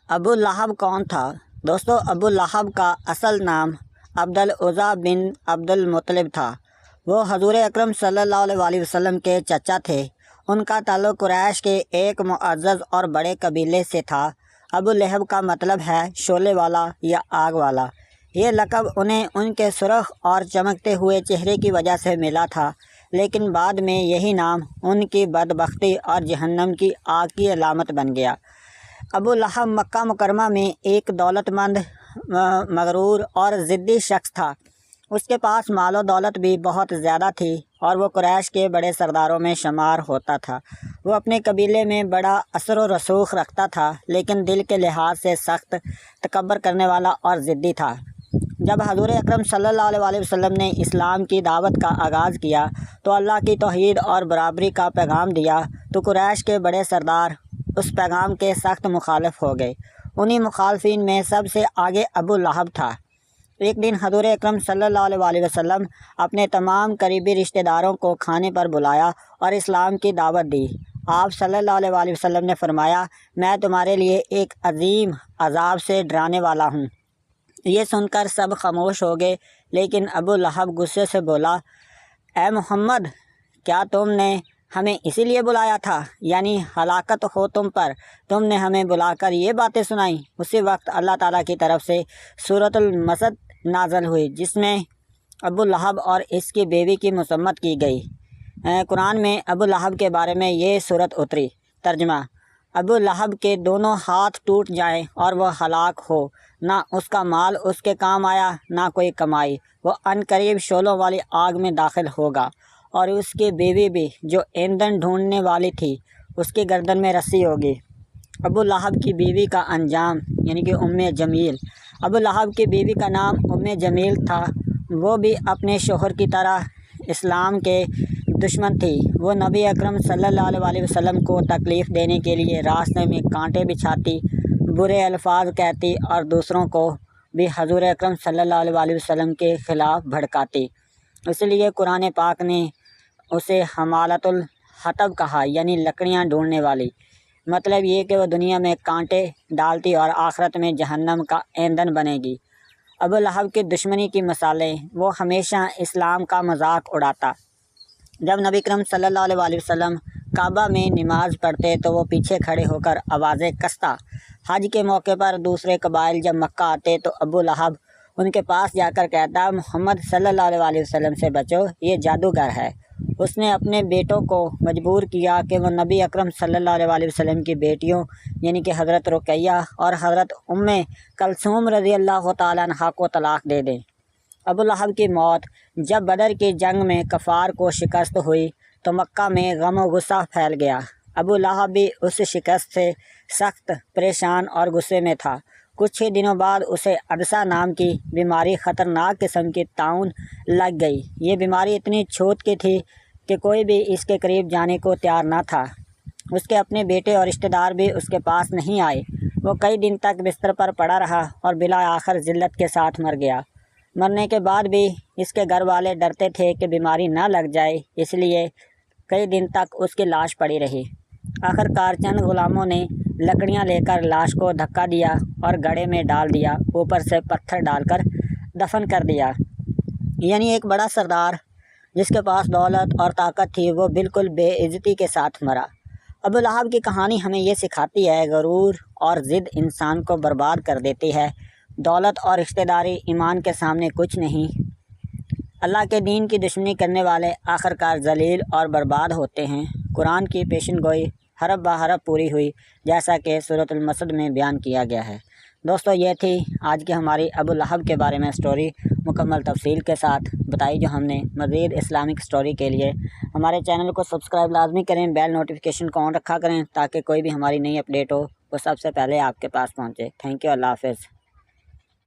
ابو لہب کون تھا؟ دوستو، ابو لہب کا اصل نام عبدالعزیٰ بن عبد المطلب تھا۔ وہ حضور اکرم صلی اللہ علیہ وسلم کے چچا تھے۔ ان کا تعلق قریش کے ایک معزز اور بڑے قبیلے سے تھا۔ ابو لہب کا مطلب ہے شعلے والا یا آگ والا۔ یہ لقب انہیں ان کے سرخ اور چمکتے ہوئے چہرے کی وجہ سے ملا تھا، لیکن بعد میں یہی نام ان کی بدبختی اور جہنم کی آگ کی علامت بن گیا۔ ابو لہب مکہ مکرمہ میں ایک دولت مند، مغرور اور ضدی شخص تھا۔ اس کے پاس مال و دولت بھی بہت زیادہ تھی اور وہ قریش کے بڑے سرداروں میں شمار ہوتا تھا۔ وہ اپنے قبیلے میں بڑا اثر و رسوخ رکھتا تھا، لیکن دل کے لحاظ سے سخت تکبر کرنے والا اور ضدی تھا۔ جب حضور اکرم صلی اللہ علیہ وسلم نے اسلام کی دعوت کا آغاز کیا تو اللہ کی توحید اور برابری کا پیغام دیا تو قریش کے بڑے سردار اس پیغام کے سخت مخالف ہو گئے۔ انہی مخالفین میں سب سے آگے ابو لہب تھا۔ ایک دن حضور اکرم صلی اللہ علیہ وسلم اپنے تمام قریبی رشتہ داروں کو کھانے پر بلایا اور اسلام کی دعوت دی۔ آپ صلی اللہ علیہ وسلم نے فرمایا، میں تمہارے لیے ایک عظیم عذاب سے ڈرانے والا ہوں۔ یہ سن کر سب خاموش ہو گئے، لیکن ابو لہب غصے سے بولا، اے محمد، کیا تم نے ہمیں اسی لیے بلایا تھا؟ یعنی ہلاکت ہو تم پر، تم نے ہمیں بلا کر یہ باتیں سنائیں۔ اسی وقت اللہ تعالیٰ کی طرف سے سورۃ المسد نازل ہوئی، جس میں ابو لہب اور اس کی بیوی کی مذمت کی گئی۔ قرآن میں ابو لہب کے بارے میں یہ صورت اتری۔ ترجمہ: ابو لہب کے دونوں ہاتھ ٹوٹ جائیں اور وہ ہلاک ہو، نہ اس کا مال اس کے کام آیا نہ کوئی کمائی، وہ عنقریب شعلوں والی آگ میں داخل ہوگا، اور اس کی بیوی بھی جو ایندھن ڈھونڈنے والی تھی، اس کی گردن میں رسی ہوگی۔ ابو لہب کی بیوی کا انجام یعنی کہ جمیل۔ ابو لہب کی بیوی کا نام جمیل تھا۔ وہ بھی اپنے شوہر کی طرح اسلام کے دشمن تھی۔ وہ نبی اکرم صلی اللہ علیہ وسلم کو تکلیف دینے کے لیے راستے میں کانٹے بچھاتی، برے الفاظ کہتی اور دوسروں کو بھی حضور اکرم صلی اللہ علیہ وسلم کے خلاف بھڑکاتی۔ اس لیے قرآن پاک نے اسے حمالۃ الحطب کہا، یعنی لکڑیاں ڈھونڈنے والی۔ مطلب یہ کہ وہ دنیا میں کانٹے ڈالتی اور آخرت میں جہنم کا ایندھن بنے گی۔ ابو لہب کی دشمنی کی مثالیں: وہ ہمیشہ اسلام کا مذاق اڑاتا۔ جب نبی کرم صلی اللہ علیہ وسلم کعبہ میں نماز پڑھتے تو وہ پیچھے کھڑے ہو کر آوازیں کستا۔ حج کے موقع پر دوسرے قبائل جب مکہ آتے تو ابو لہب ان کے پاس جا کر کہتا، محمد صلی اللہ علیہ وسلم سے بچو، یہ جادوگر ہے۔ اس نے اپنے بیٹوں کو مجبور کیا کہ وہ نبی اکرم صلی اللہ علیہ وسلم کی بیٹیوں یعنی کہ حضرت رقیہ اور حضرت ام کلثوم رضی اللہ تعالیٰ عنہا کو طلاق دے دیں۔ ابو لہب کی موت: جب بدر کی جنگ میں کفار کو شکست ہوئی تو مکہ میں غم و غصہ پھیل گیا۔ ابو لہب بھی اس شکست سے سخت پریشان اور غصے میں تھا۔ کچھ ہی دنوں بعد اسے عدسہ نام کی بیماری، خطرناک قسم کی طاعون، لگ گئی۔ یہ بیماری اتنی چھوٹ کی تھی کہ کوئی بھی اس کے قریب جانے کو تیار نہ تھا۔ اس کے اپنے بیٹے اور رشتہ دار بھی اس کے پاس نہیں آئے۔ وہ کئی دن تک بستر پر پڑا رہا اور بالآخر ذلت کے ساتھ مر گیا۔ مرنے کے بعد بھی اس کے گھر والے ڈرتے تھے کہ بیماری نہ لگ جائے، اس لیے کئی دن تک اس کی لاش پڑی رہی۔ آخرکار چند غلاموں نے لکڑیاں لے کر لاش کو دھکا دیا اور گڑھے میں ڈال دیا، اوپر سے پتھر ڈال کر دفن کر دیا۔ یعنی ایک بڑا سردار جس کے پاس دولت اور طاقت تھی، وہ بالکل بے عزتی کے ساتھ مرا۔ ابو لہب کی کہانی ہمیں یہ سکھاتی ہے، غرور اور ضد انسان کو برباد کر دیتی ہے۔ دولت اور رشتہ داری ایمان کے سامنے کچھ نہیں۔ اللہ کے دین کی دشمنی کرنے والے آخرکار ذلیل اور برباد ہوتے ہیں۔ قرآن کی پیشن گوئی حرف بہ حرف پوری ہوئی، جیسا کہ سورۃ المسد میں بیان کیا گیا ہے۔ دوستو، یہ تھی آج کی ہماری ابو لہب کے بارے میں سٹوری، مکمل تفصیل کے ساتھ بتائی جو ہم نے۔ مزید اسلامک سٹوری کے لیے ہمارے چینل کو سبسکرائب لازمی کریں، بیل نوٹیفیکیشن کو آن رکھا کریں تاکہ کوئی بھی ہماری نئی اپڈیٹ ہو وہ سب سے پہلے آپ کے پاس پہنچے۔ تھینک یو، اللہ حافظ۔